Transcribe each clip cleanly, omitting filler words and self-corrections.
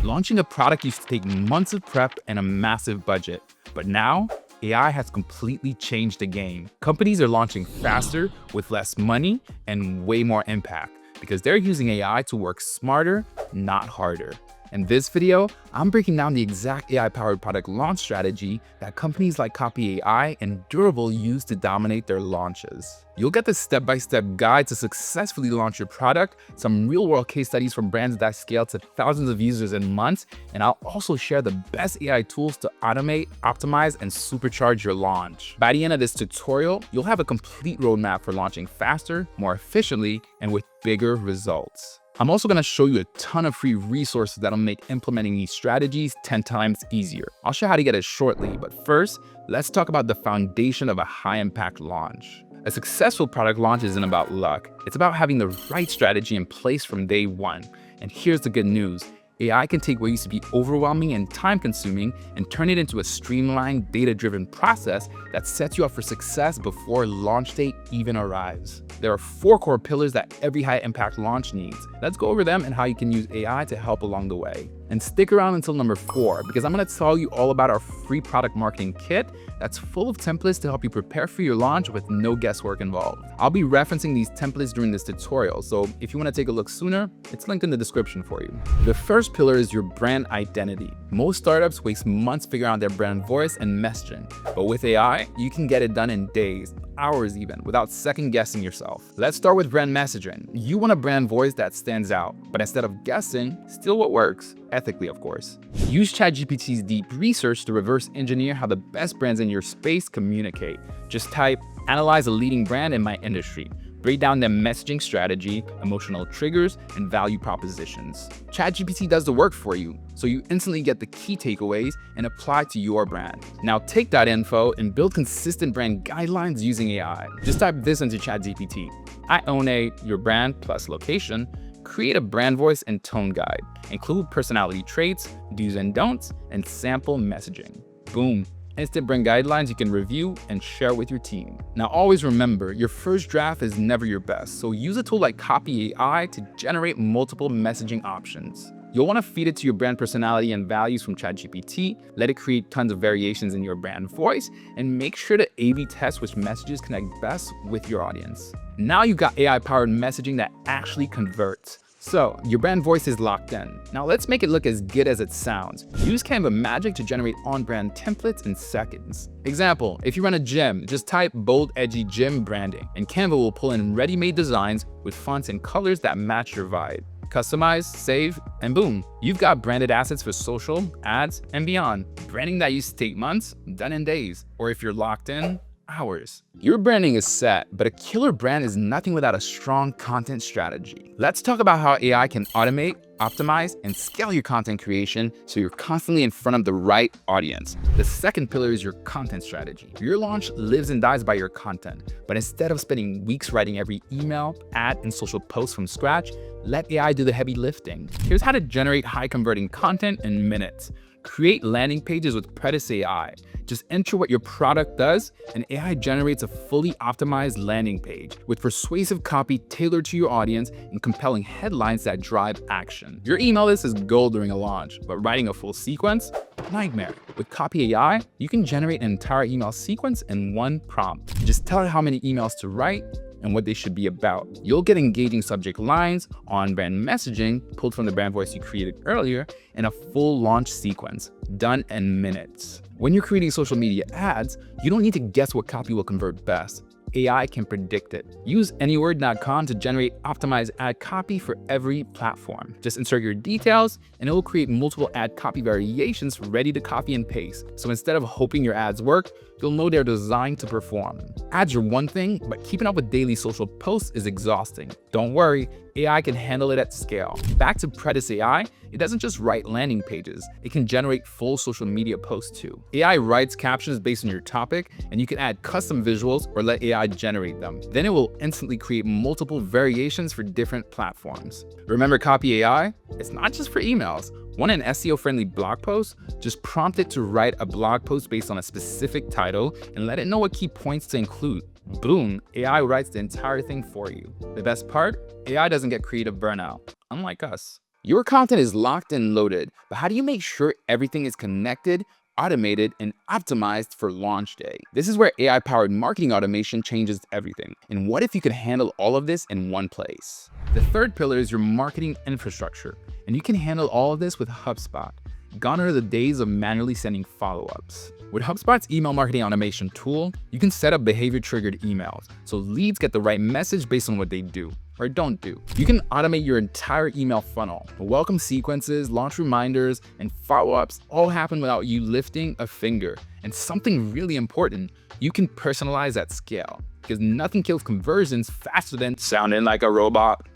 Launching a product used to take months of prep and a massive budget, but now AI has completely changed the game. Companies are launching faster with less money and way more impact because they're using AI to work smarter, not harder. In this video, I'm breaking down the exact AI-powered product launch strategy that companies like Copy.ai and Durable use to dominate their launches. You'll get the step-by-step guide to successfully launch your product, some real-world case studies from brands that scale to thousands of users in months, and I'll also share the best AI tools to automate, optimize, and supercharge your launch. By the end of this tutorial, you'll have a complete roadmap for launching faster, more efficiently, and with bigger results. I'm also going to show you a ton of free resources that'll make implementing these strategies 10 times easier. I'll show you how to get it shortly, but first, let's talk about the foundation of a high-impact launch. A successful product launch isn't about luck. It's about having the right strategy in place from day one. And here's the good news. AI can take what used to be overwhelming and time-consuming and turn it into a streamlined, data-driven process that sets you up for success before launch date even arrives. There are 4 core pillars that every high-impact launch needs. Let's go over them and how you can use AI to help along the way. And stick around until number 4, because I'm going to tell you all about our free product marketing kit that's full of templates to help you prepare for your launch with no guesswork involved. I'll be referencing these templates during this tutorial, so if you want to take a look sooner, it's linked in the description for you. The first pillar is your brand identity. Most startups waste months figuring out their brand voice and messaging, but with AI, you can get it done in days, hours even, without second guessing yourself. Let's start with brand messaging. You want a brand voice that stands out, but instead of guessing, steal what works. Ethically, of course. Use ChatGPT's deep research to reverse engineer how the best brands in your space communicate. Just type, analyze a leading brand in my industry. Break down their messaging strategy, emotional triggers, and value propositions. ChatGPT does the work for you, so you instantly get the key takeaways and apply to your brand. Now take that info and build consistent brand guidelines using AI. Just type this into ChatGPT. I own your brand plus location. Create a brand voice and tone guide. Include personality traits, do's and don'ts, and sample messaging. Boom. Instant brand guidelines you can review and share with your team. Now always remember, your first draft is never your best, so use a tool like Copy.ai to generate multiple messaging options. You'll want to feed it to your brand personality and values from ChatGPT, let it create tons of variations in your brand voice, and make sure to A/B test which messages connect best with your audience. Now you've got AI-powered messaging that actually converts. So, your brand voice is locked in. Now let's make it look as good as it sounds. Use Canva Magic to generate on-brand templates in seconds. Example, if you run a gym, just type bold, edgy gym branding, and Canva will pull in ready-made designs with fonts and colors that match your vibe. Customize, save, and boom, you've got branded assets for social, ads, and beyond. Branding that used to take months, done in days. Or if you're locked in, hours. Your branding is set, but a killer brand is nothing without a strong content strategy. Let's talk about how AI can automate, optimize, and scale your content creation so you're constantly in front of the right audience. The second pillar is your content strategy. Your launch lives and dies by your content, but instead of spending weeks writing every email, ad, and social post from scratch, let AI do the heavy lifting. Here's how to generate high-converting content in minutes. Create landing pages with Copy.ai. Just enter what your product does, and AI generates a fully optimized landing page with persuasive copy tailored to your audience and compelling headlines that drive action. Your email list is gold during a launch, but writing a full sequence? Nightmare. With Copy.ai, you can generate an entire email sequence in one prompt. Just tell it how many emails to write and what they should be about. You'll get engaging subject lines, on-brand messaging pulled from the brand voice you created earlier, and a full launch sequence, done in minutes. When you're creating social media ads, you don't need to guess what copy will convert best. AI can predict it. Use anyword.com to generate optimized ad copy for every platform. Just insert your details, and it will create multiple ad copy variations ready to copy and paste. So instead of hoping your ads work, you'll know they're designed to perform. Ads are one thing, but keeping up with daily social posts is exhausting. Don't worry, AI can handle it at scale. Back to Copy.ai, it doesn't just write landing pages, it can generate full social media posts too. AI writes captions based on your topic, and you can add custom visuals or let AI generate them. Then it will instantly create multiple variations for different platforms. Remember Copy.ai? It's not just for emails. Want an SEO-friendly blog post? Just prompt it to write a blog post based on a specific title and let it know what key points to include. Boom, AI writes the entire thing for you. The best part? AI doesn't get creative burnout, unlike us. Your content is locked and loaded, but how do you make sure everything is connected, automated, and optimized for launch day? This is where AI-powered marketing automation changes everything. And what if you could handle all of this in one place? The third pillar is your marketing infrastructure, and you can handle all of this with HubSpot. Gone are the days of manually sending follow-ups. With HubSpot's email marketing automation tool, you can set up behavior-triggered emails, so leads get the right message based on what they do or don't do. You can automate your entire email funnel. Welcome sequences, launch reminders, and follow-ups all happen without you lifting a finger. And something really important, you can personalize at scale, because nothing kills conversions faster than sounding like a robot.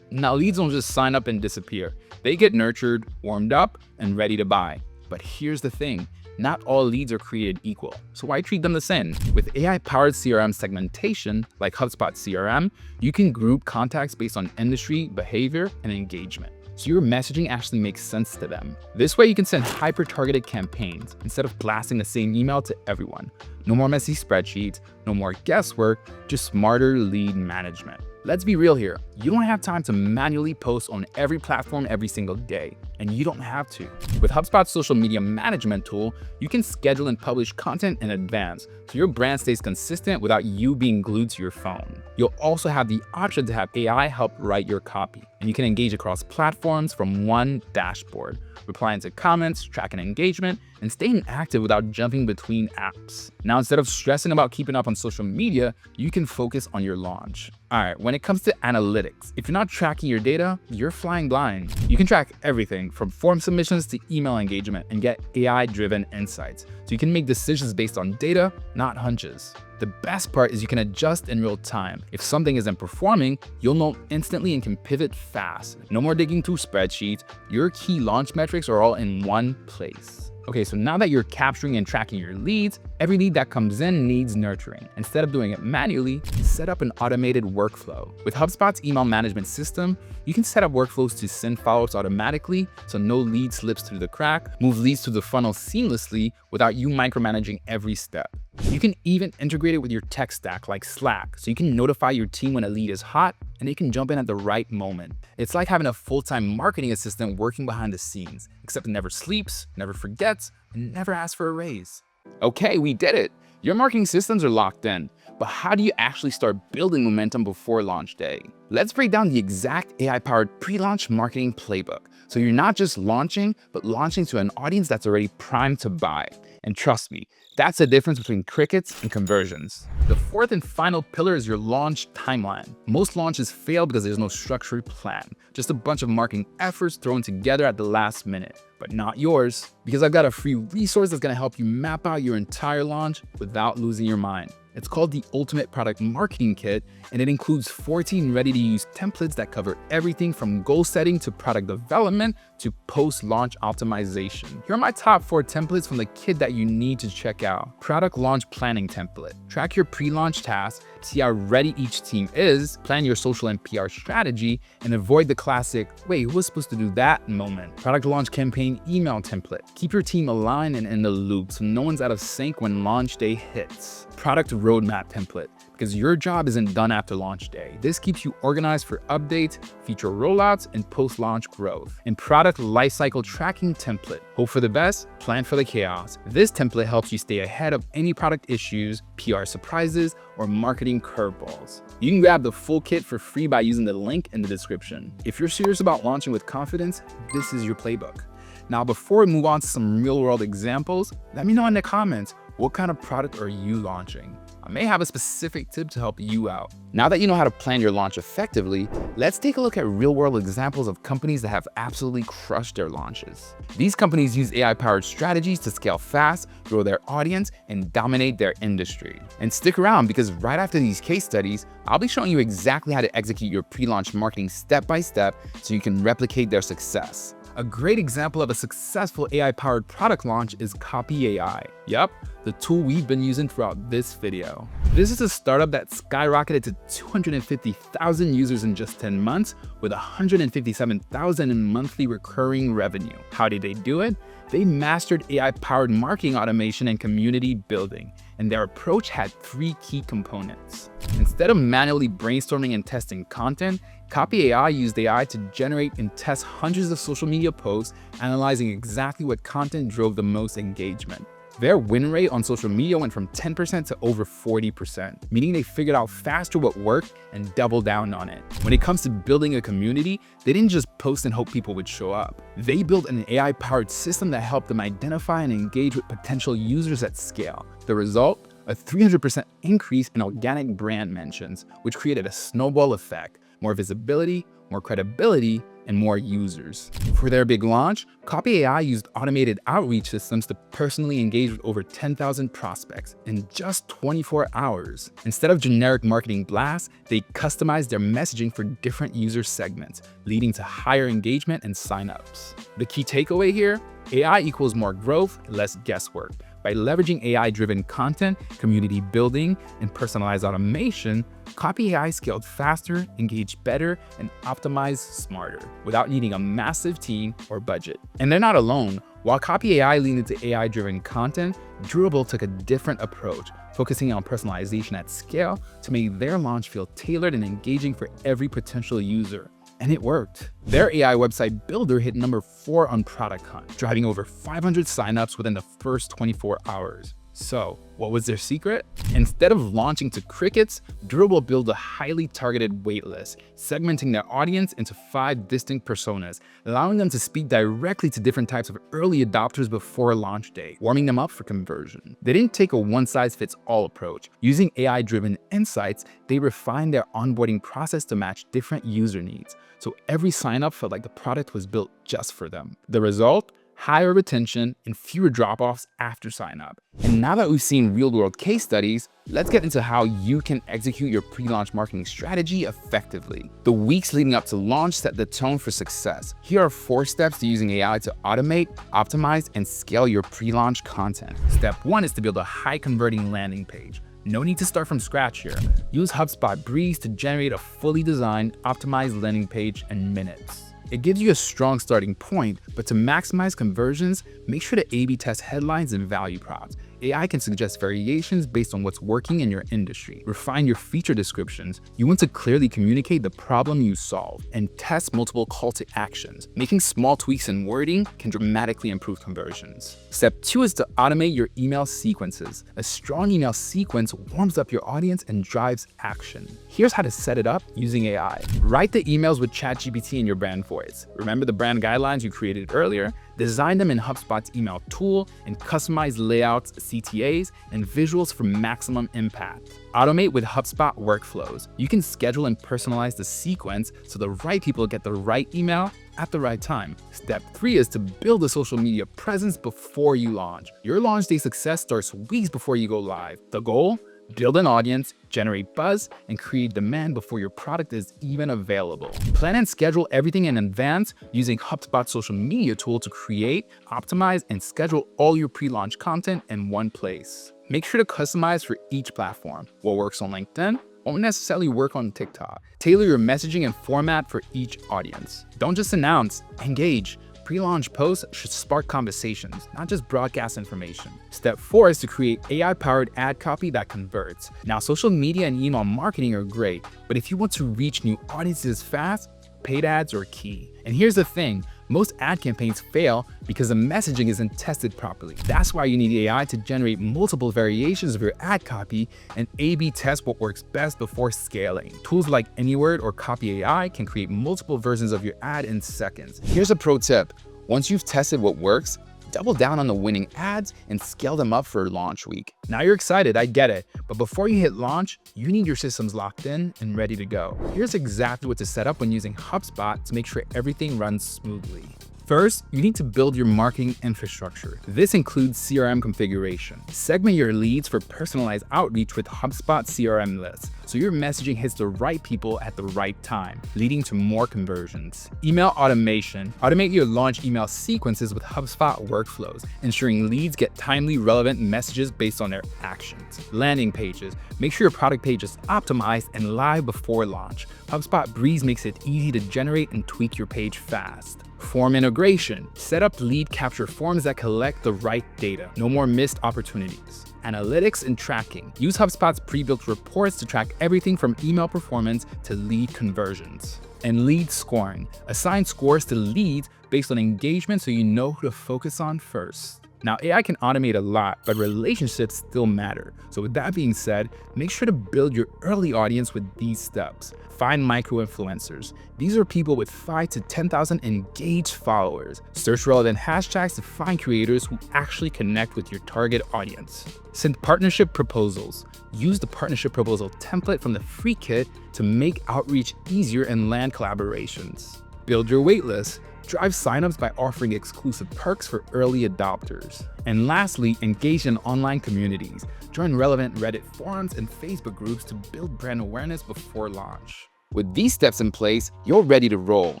Now, leads don't just sign up and disappear. They get nurtured, warmed up, and ready to buy. But here's the thing, not all leads are created equal. So why treat them the same? With AI-powered CRM segmentation, like HubSpot CRM, you can group contacts based on industry, behavior, and engagement. So your messaging actually makes sense to them. This way you can send hyper-targeted campaigns instead of blasting the same email to everyone. No more messy spreadsheets, no more guesswork, just smarter lead management. Let's be real here. You don't have time to manually post on every platform every single day, and you don't have to. With HubSpot's social media management tool, you can schedule and publish content in advance, so your brand stays consistent without you being glued to your phone. You'll also have the option to have AI help write your copy, and you can engage across platforms from one dashboard, replying to comments, tracking engagement, and staying active without jumping between apps. Now, instead of stressing about keeping up on social media, you can focus on your launch. Alright, when it comes to analytics, if you're not tracking your data, you're flying blind. You can track everything from form submissions to email engagement and get AI-driven insights, so you can make decisions based on data, not hunches. The best part is you can adjust in real time. If something isn't performing, you'll know instantly and can pivot fast. No more digging through spreadsheets. Your key launch metrics are all in one place. Okay, so now that you're capturing and tracking your leads, every lead that comes in needs nurturing. Instead of doing it manually, set up an automated workflow. With HubSpot's email management system, you can set up workflows to send follow-ups automatically so no lead slips through the crack, move leads to the funnel seamlessly without you micromanaging every step. You can even integrate it with your tech stack like Slack, so you can notify your team when a lead is hot and they can jump in at the right moment. It's like having a full-time marketing assistant working behind the scenes, except it never sleeps, never forgets, and never asks for a raise. Okay, we did it. Your marketing systems are locked in, but how do you actually start building momentum before launch day? Let's break down the exact AI-powered pre-launch marketing playbook, so you're not just launching, but launching to an audience that's already primed to buy. And trust me, that's the difference between crickets and conversions. The fourth and final pillar is your launch timeline. Most launches fail because there's no structured plan, just a bunch of marketing efforts thrown together at the last minute. But not yours, because I've got a free resource that's gonna help you map out your entire launch without losing your mind. It's called the Ultimate Product Marketing Kit, and it includes 14 ready-to-use templates that cover everything from goal setting to product development to post-launch optimization. Here are my top 4 templates from the kit that you need to check out. Product Launch Planning Template. Track your pre-launch tasks, see how ready each team is, plan your social and PR strategy, and avoid the classic, wait, who was supposed to do that moment? Product Launch Campaign Email Template. Keep your team aligned and in the loop so no one's out of sync when launch day hits. Product Roadmap Template, because your job isn't done after launch day. This keeps you organized for updates, feature rollouts, and post-launch growth. And Product Lifecycle Tracking Template. Hope for the best, plan for the chaos. This template helps you stay ahead of any product issues, PR surprises, or marketing curveballs. You can grab the full kit for free by using the link in the description. If you're serious about launching with confidence, this is your playbook. Now, before we move on to some real-world examples, let me know in the comments, what kind of product are you launching? I may have a specific tip to help you out. Now that you know how to plan your launch effectively, let's take a look at real-world examples of companies that have absolutely crushed their launches. These companies use AI-powered strategies to scale fast, grow their audience, and dominate their industry. And stick around, because right after these case studies, I'll be showing you exactly how to execute your pre-launch marketing step by step so you can replicate their success. A great example of a successful AI-powered product launch is Copy.ai. Yep, the tool we've been using throughout this video. This is a startup that skyrocketed to 250,000 users in just 10 months with 157,000 in monthly recurring revenue. How did they do it? They mastered AI-powered marketing automation and community building, and their approach had 3 key components. Instead of manually brainstorming and testing content, Copy.ai used AI to generate and test hundreds of social media posts, analyzing exactly what content drove the most engagement. Their win rate on social media went from 10% to over 40%, meaning they figured out faster what worked and doubled down on it. When it comes to building a community, they didn't just post and hope people would show up. They built an AI-powered system that helped them identify and engage with potential users at scale. The result? A 300% increase in organic brand mentions, which created a snowball effect, more visibility, more credibility, and more users. For their big launch, Copy.ai used automated outreach systems to personally engage with over 10,000 prospects in just 24 hours. Instead of generic marketing blasts, they customized their messaging for different user segments, leading to higher engagement and signups. The key takeaway here? AI equals more growth, less guesswork. By leveraging AI-driven content, community building, and personalized automation, Copy.ai scaled faster, engaged better, and optimized smarter without needing a massive team or budget. And they're not alone. While Copy.ai leaned into AI-driven content, Durable took a different approach, focusing on personalization at scale to make their launch feel tailored and engaging for every potential user. And it worked. Their AI website builder hit number 4 on Product Hunt, driving over 500 signups within the first 24 hours. So, what was their secret? Instead of launching to crickets, Durable built a highly targeted waitlist, segmenting their audience into 5 distinct personas, allowing them to speak directly to different types of early adopters before launch day, warming them up for conversion. They didn't take a one-size-fits-all approach. Using AI-driven insights, they refined their onboarding process to match different user needs, so every sign-up felt like the product was built just for them. The result? Higher retention and fewer drop-offs after sign-up. And now that we've seen real-world case studies, let's get into how you can execute your pre-launch marketing strategy effectively. The weeks leading up to launch set the tone for success. Here are 4 steps to using AI to automate, optimize, and scale your pre-launch content. Step 1 is to build a high-converting landing page. No need to start from scratch here. Use HubSpot Breeze to generate a fully designed, optimized landing page in minutes. It gives you a strong starting point, but to maximize conversions, make sure to A/B test headlines and value props. AI can suggest variations based on what's working in your industry. Refine your feature descriptions. You want to clearly communicate the problem you solve, and test multiple call to actions. Making small tweaks in wording can dramatically improve conversions. Step 2 is to automate your email sequences. A strong email sequence warms up your audience and drives action. Here's how to set it up using AI. Write the emails with ChatGPT in your brand voice. Remember the brand guidelines you created earlier? Design them in HubSpot's email tool and customize layouts, CTAs, and visuals for maximum impact. Automate with HubSpot workflows. You can schedule and personalize the sequence so the right people get the right email at the right time. Step 3 is to build a social media presence before you launch. Your launch day success starts weeks before you go live. The goal? Build an audience, generate buzz, and create demand before your product is even available. Plan and schedule everything in advance using HubSpot's social media tool to create, optimize, and schedule all your pre-launch content in one place. Make sure to customize for each platform. What works on LinkedIn won't necessarily work on TikTok. Tailor your messaging and format for each audience. Don't just announce, engage. Pre-launch posts should spark conversations, not just broadcast information. Step 4 is to create AI-powered ad copy that converts. Now, social media and email marketing are great, but if you want to reach new audiences fast, paid ads are key. And here's the thing, most ad campaigns fail because the messaging isn't tested properly. That's why you need AI to generate multiple variations of your ad copy and A/B test what works best before scaling. Tools like Anyword or Copy.ai can create multiple versions of your ad in seconds. Here's a pro tip. Once you've tested what works, double down on the winning ads and scale them up for launch week. Now you're excited, I get it, but before you hit launch, you need your systems locked in and ready to go. Here's exactly what to set up when using HubSpot to make sure everything runs smoothly. First, you need to build your marketing infrastructure. This includes CRM configuration. Segment your leads for personalized outreach with HubSpot CRM lists, so your messaging hits the right people at the right time, leading to more conversions. Email automation. Automate your launch email sequences with HubSpot workflows, ensuring leads get timely, relevant messages based on their actions. Landing pages. Make sure your product page is optimized and live before launch. HubSpot Breeze makes it easy to generate and tweak your page fast. Form integration. Set up lead capture forms that collect the right data. No more missed opportunities. Analytics and tracking. Use HubSpot's pre-built reports to track everything from email performance to lead conversions. And lead scoring. Assign scores to leads based on engagement so you know who to focus on first. Now, AI can automate a lot, but relationships still matter. So with that being said, make sure to build your early audience with these steps. Find micro-influencers. These are people with 5 to 10,000 engaged followers. Search relevant hashtags to find creators who actually connect with your target audience. Send partnership proposals. Use the partnership proposal template from the free kit to make outreach easier and land collaborations. Build your waitlist. Drive signups by offering exclusive perks for early adopters. And lastly, engage in online communities. Join relevant Reddit forums and Facebook groups to build brand awareness before launch. With these steps in place, you're ready to roll.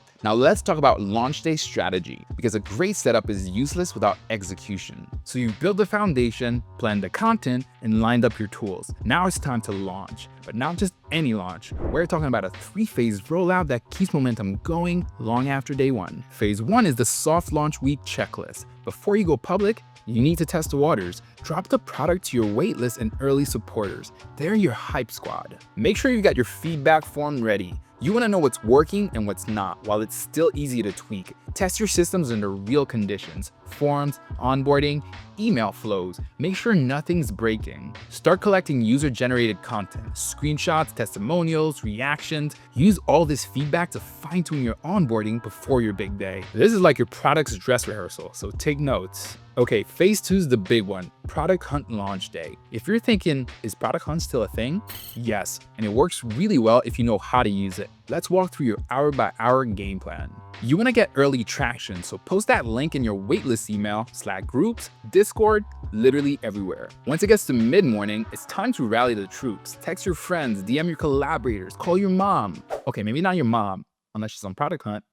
Now let's talk about launch day strategy, because a great setup is useless without execution. So you build the foundation, planned the content, and lined up your tools. Now it's time to launch, but not just any launch. We're talking about a 3-phase rollout that keeps momentum going long after day 1. Phase 1 is the soft launch week checklist. Before you go public, you need to test the waters. Drop the product to your waitlist and early supporters. They're your hype squad. Make sure you got your feedback form ready. You want to know what's working and what's not, while it's still easy to tweak. Test your systems under real conditions: forms, onboarding, email flows. Make sure nothing's breaking. Start collecting user-generated content, screenshots, testimonials, reactions. Use all this feedback to fine-tune your onboarding before your big day. This is like your product's dress rehearsal, so take notes. Okay, phase 2 is the big one, product hunt launch day. If you're thinking, is product hunt still a thing? Yes, and it works really well if you know how to use it. Let's walk through your hour-by-hour game plan. You want to get early traction, so post that link in your waitlist email, Slack groups, Discord, literally everywhere. Once it gets to mid-morning, it's time to rally the troops. Text your friends, DM your collaborators, call your mom. Okay, maybe not your mom, unless she's on product hunt.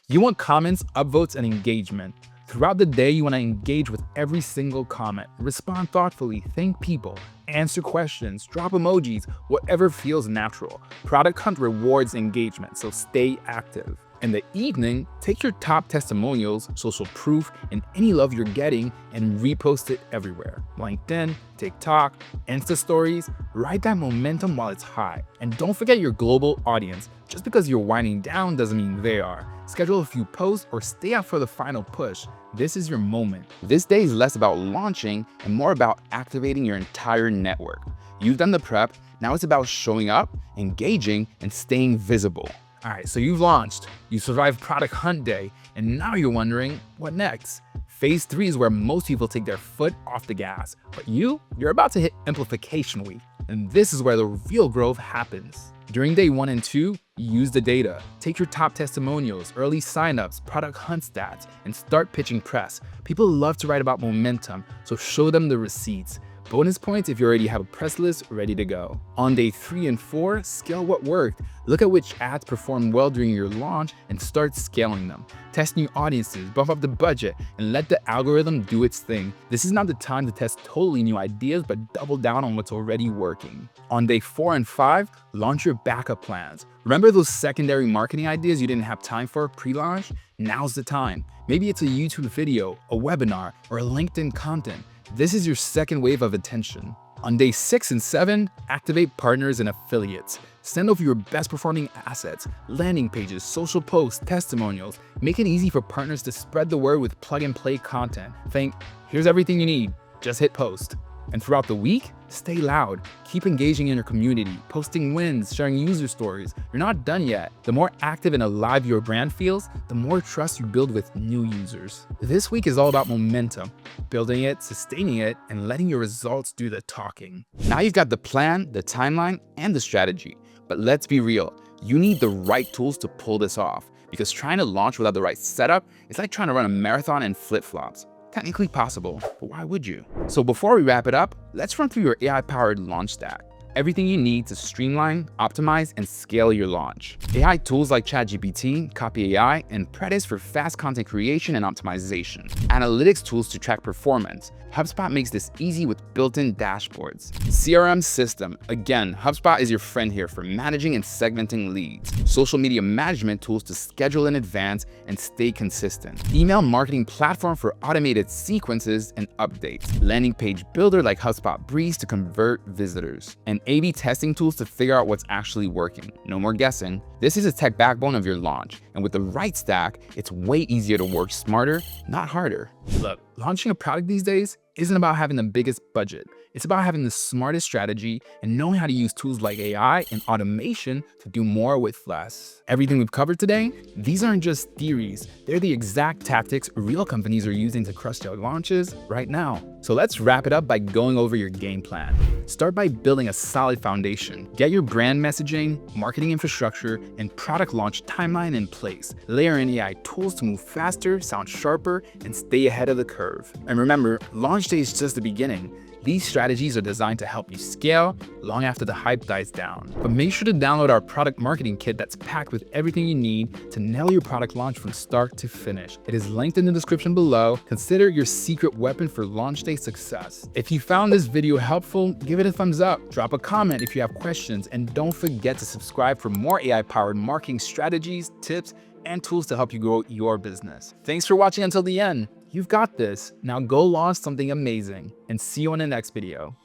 You want comments, upvotes, and engagement. Throughout the day, you want to engage with every single comment. Respond thoughtfully, thank people, answer questions, drop emojis, whatever feels natural. Product Hunt rewards engagement, so stay active. In the evening, take your top testimonials, social proof, and any love you're getting and repost it everywhere. LinkedIn, TikTok, Insta stories, ride that momentum while it's high. And don't forget your global audience. Just because you're winding down doesn't mean they are. Schedule a few posts or stay out for the final push. This is your moment. This day is less about launching and more about activating your entire network. You've done the prep, now it's about showing up, engaging, and staying visible. All right, so you've launched, you survived Product Hunt Day, and now you're wondering, what next? Phase 3 is where most people take their foot off the gas, but you're about to hit Amplification Week, and this is where the real growth happens. During day 1 and 2, use the data. Take your top testimonials, early signups, product hunt stats, and start pitching press. People love to write about momentum, so show them the receipts. Bonus points if you already have a press list ready to go. On day 3 and 4, scale what worked. Look at which ads performed well during your launch and start scaling them. Test new audiences, bump up the budget, and let the algorithm do its thing. This is not the time to test totally new ideas, but double down on what's already working. On day 4 and 5, launch your backup plans. Remember those secondary marketing ideas you didn't have time for pre-launch? Now's the time. Maybe it's a YouTube video, a webinar, or a LinkedIn content. This is your second wave of attention. On day 6 and 7, activate partners and affiliates. Send over your best performing assets, landing pages, social posts, testimonials. Make it easy for partners to spread the word with plug and play content. Think, here's everything you need, just hit post. And throughout the week, stay loud. Keep engaging in your community, posting wins, sharing user stories. You're not done yet. The more active and alive your brand feels, the more trust you build with new users. This week is all about momentum, building it, sustaining it, and letting your results do the talking. Now you've got the plan, the timeline, and the strategy. But let's be real, you need the right tools to pull this off, because trying to launch without the right setup is like trying to run a marathon in flip-flops. Technically possible, but why would you? So before we wrap it up, let's run through your AI-powered launch stack. Everything you need to streamline, optimize, and scale your launch. AI tools like ChatGPT, Copy.ai, and Predis for fast content creation and optimization. Analytics tools to track performance. HubSpot makes this easy with built-in dashboards. CRM system. Again, HubSpot is your friend here for managing and segmenting leads. Social media management tools to schedule in advance and stay consistent. Email marketing platform for automated sequences and updates. Landing page builder like HubSpot Breeze to convert visitors. And A/B testing tools to figure out what's actually working. No more guessing. This is a tech backbone of your launch, and with the right stack, it's way easier to work smarter, not harder. Look, launching a product these days isn't about having the biggest budget. It's about having the smartest strategy and knowing how to use tools like AI and automation to do more with less. Everything we've covered today, these aren't just theories. They're the exact tactics real companies are using to crush their launches right now. So let's wrap it up by going over your game plan. Start by building a solid foundation. Get your brand messaging, marketing infrastructure, and product launch timeline in place. Layer in AI tools to move faster, sound sharper, and stay ahead of the curve. And remember, launch day is just the beginning. These strategies are designed to help you scale long after the hype dies down. But make sure to download our product marketing kit that's packed with everything you need to nail your product launch from start to finish. It is linked in the description below. Consider it your secret weapon for launch day success. If you found this video helpful, give it a thumbs up. Drop a comment if you have questions, and don't forget to subscribe for more AI-powered marketing strategies, tips, and tools to help you grow your business. Thanks for watching until the end. You've got this. Now go launch something amazing, and see you on the next video.